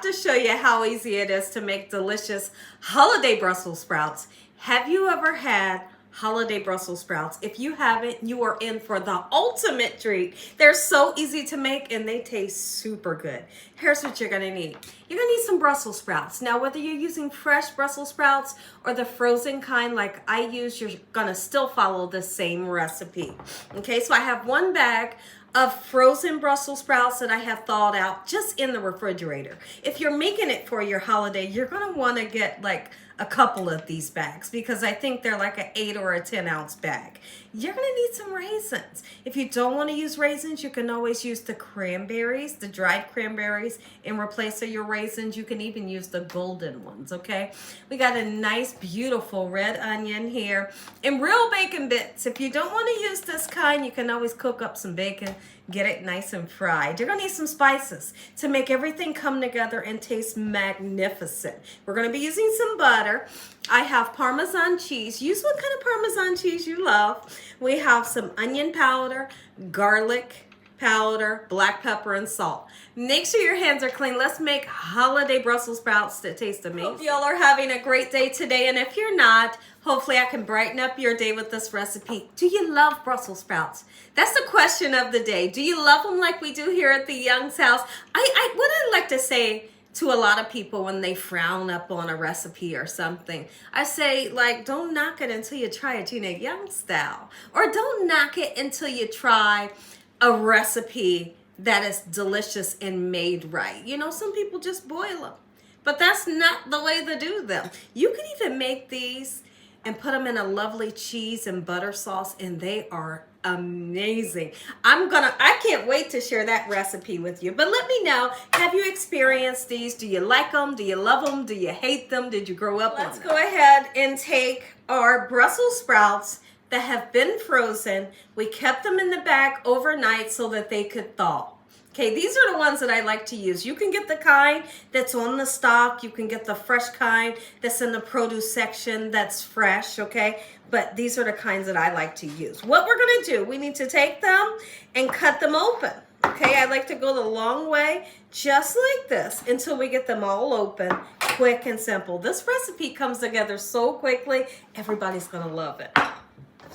to show you how easy it is to make delicious holiday Brussels sprouts. Have you ever had holiday Brussels sprouts? If you haven't, you are in for the ultimate treat. They're so easy to make and they taste super good. Here's what you're gonna need. You're gonna need some Brussels sprouts. Now, whether you're using fresh Brussels sprouts or the frozen kind like I use, you're gonna still follow the same recipe. Okay, so I have one bag of frozen Brussels sprouts that I have thawed out just in the refrigerator. If you're making it for your holiday, you're gonna wanna get like a couple of these bags because I think they're like an 8 or a 10 ounce bag. You're gonna need some raisins. If you don't wanna use raisins, you can always use the cranberries, the dried cranberries in replace of your raisins. You can even use the golden ones, okay? We got a nice, beautiful red onion here and real bacon bits. If you don't wanna use this kind, you can always cook up some bacon, get it nice and fried. You're gonna need some spices to make everything come together and taste magnificent. We're gonna be using some butter. I have Parmesan cheese. Use what kind of Parmesan cheese you love. We have some onion powder, garlic powder, black pepper, and salt. Make sure your hands are clean. Let's make holiday Brussels sprouts that taste amazing. Hope y'all are having a great day today, and if you're not, hopefully I can brighten up your day with this recipe. Do you love Brussels sprouts? That's the question of the day. Do you love them like we do here at the Young's house? What I like to say to a lot of people when they frown up on a recipe or something, I say, like, don't knock it until you try a Gina Young style. Or don't knock it until you try a recipe that is delicious and made right. You know, some people just boil them, but that's not the way to do them. You can even make these and put them in a lovely cheese and butter sauce, and they are amazing. I can't wait to share that recipe with you. But let me know, have you experienced these? Do you like them? Do you love them? Do you hate them? Did you grow up on them? Let's go ahead and take our Brussels sprouts that have been frozen. We kept them in the bag overnight so that they could thaw. Okay, these are the ones that I like to use. You can get the kind that's on the stalk. You can get the fresh kind that's in the produce section that's fresh, okay? But these are the kinds that I like to use. What we're gonna do, we need to take them and cut them open. Okay, I like to go the long way, just like this, until we get them all open, quick and simple. This recipe comes together so quickly, everybody's gonna love it.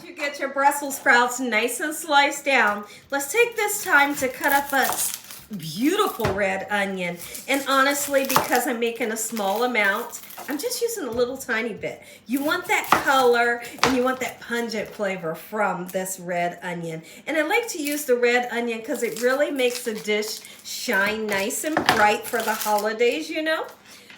You get your Brussels sprouts nice and sliced down. Let's take this time to cut up a beautiful red onion. And honestly, because I'm making a small amount, I'm just using a little tiny bit. You want that color and you want that pungent flavor from this red onion. And I like to use the red onion because it really makes the dish shine nice and bright for the holidays, you know?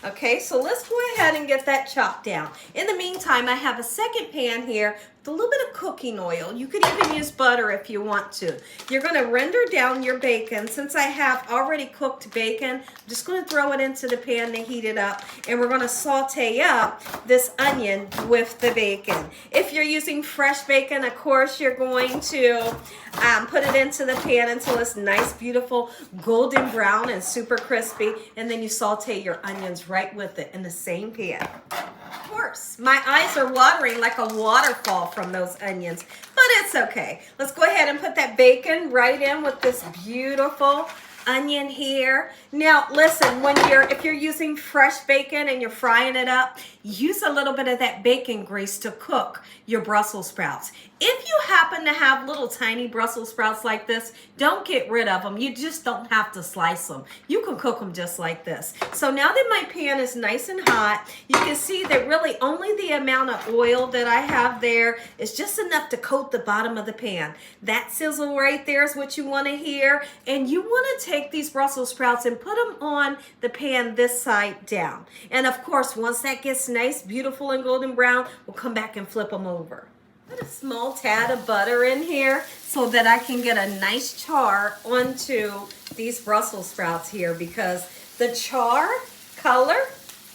Okay, so let's go ahead and get that chopped down. In the meantime, I have a second pan here with a little bit of cooking oil. You could even use butter if you want to. You're going to render down your bacon. Since I have already cooked bacon, I'm just going to throw it into the pan to heat it up. And we're going to saute up this onion with the bacon. If you're using fresh bacon, of course, you're going to put it into the pan until it's nice, beautiful, golden brown and super crispy. And then you saute your onions right with it in the same pan. Of course, my eyes are watering like a waterfall from those onions, but it's okay. Let's go ahead and put that bacon right in with this beautiful onion here. Now, listen, if you're using fresh bacon and you're frying it up, use a little bit of that bacon grease to cook your Brussels sprouts. If you happen to have little tiny Brussels sprouts like this, don't get rid of them. You just don't have to slice them. You can cook them just like this. So now that my pan is nice and hot, you can see that really only the amount of oil that I have there is just enough to coat the bottom of the pan. That sizzle right there is what you want to hear. And you want to take these Brussels sprouts and put them on the pan this side down. And of course, once that gets nice, beautiful, and golden brown, we'll come back and flip them over. Put a small tad of butter in here so that I can get a nice char onto these Brussels sprouts here, because the char color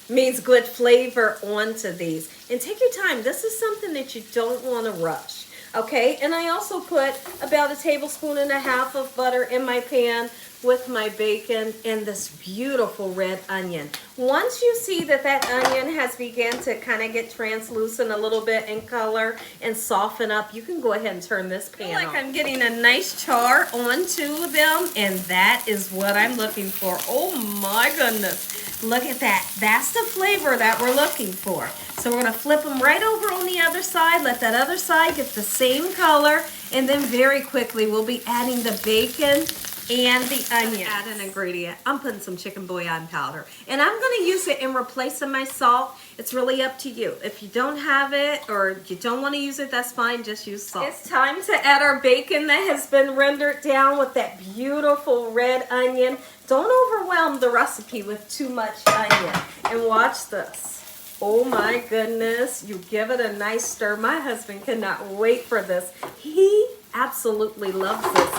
means good flavor onto these. And take your time. This is something that you don't want to rush. Okay, and I also put about 1.5 tablespoons of butter in my pan with my bacon and this beautiful red onion. Once you see that that onion has begun to kind of get translucent a little bit in color and soften up, you can go ahead and turn this pan on. I'm getting a nice char onto them, and that is what I'm looking for. Oh my goodness. Look at that. That's the flavor that we're looking for. So we're going to flip them right over on the other side. Let that other side get the same color. And then very quickly, we'll be adding the bacon and the onion. Add an ingredient. I'm putting some chicken bouillon powder. And I'm going to use it in replace of my salt. It's really up to you. If you don't have it or you don't want to use it, that's fine. Just use salt. It's time to add our bacon that has been rendered down with that beautiful red onion. Don't overwhelm the recipe with too much onion. And watch this. Oh my goodness. You give it a nice stir. My husband cannot wait for this. He absolutely loves this.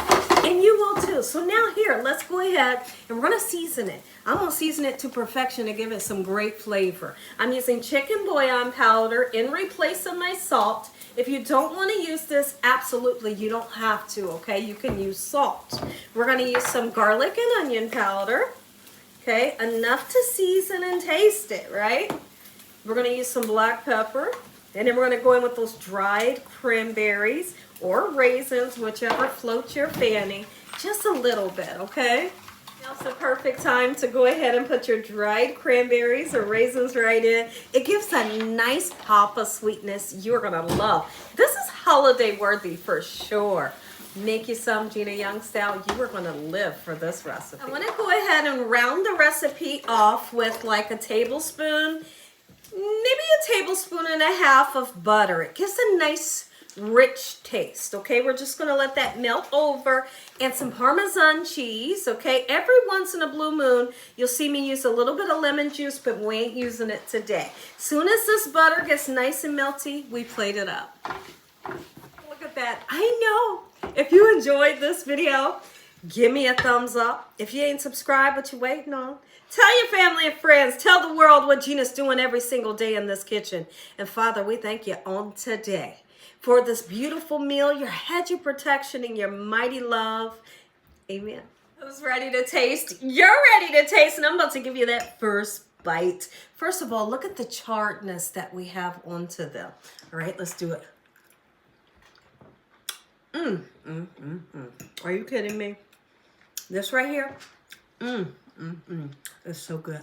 And you will too. So now here, let's go ahead and we're going to season it. I'm going to season it to perfection to give it some great flavor. I'm using chicken bouillon powder in replace of my salt. If you don't want to use this, absolutely, you don't have to, okay? You can use salt. We're going to use some garlic and onion powder, okay? Enough to season and taste it, right? We're going to use some black pepper. And then we're going to go in with those dried cranberries or raisins, whichever floats your fancy, just a little bit, okay? Now's the perfect time to go ahead and put your dried cranberries or raisins right in. It gives a nice pop of sweetness you're going to love. This is holiday worthy for sure. Make you some Gina Young style. You are going to live for this recipe. I want to go ahead and round the recipe off with like a tablespoon, maybe a tablespoon and a half of butter. It gives a nice rich taste, okay? We're just going to let that melt over, and some Parmesan cheese, okay? Every once in a blue moon, you'll see me use a little bit of lemon juice, but we ain't using it today. Soon as this butter gets nice and melty, we plate it up. Look at that. I know. If you enjoyed this video, give me a thumbs up. If you ain't subscribed, what you waiting on? Tell your family and friends. Tell the world what Gina's doing every single day in this kitchen. And Father, we thank you on today for this beautiful meal, your hedge of protection, and your mighty love. Amen. Who's ready to taste? You're ready to taste, and I'm about to give you that first bite. First of all, look at the charredness that we have onto them. All right, let's do it. Are you kidding me? This right here, it's so good.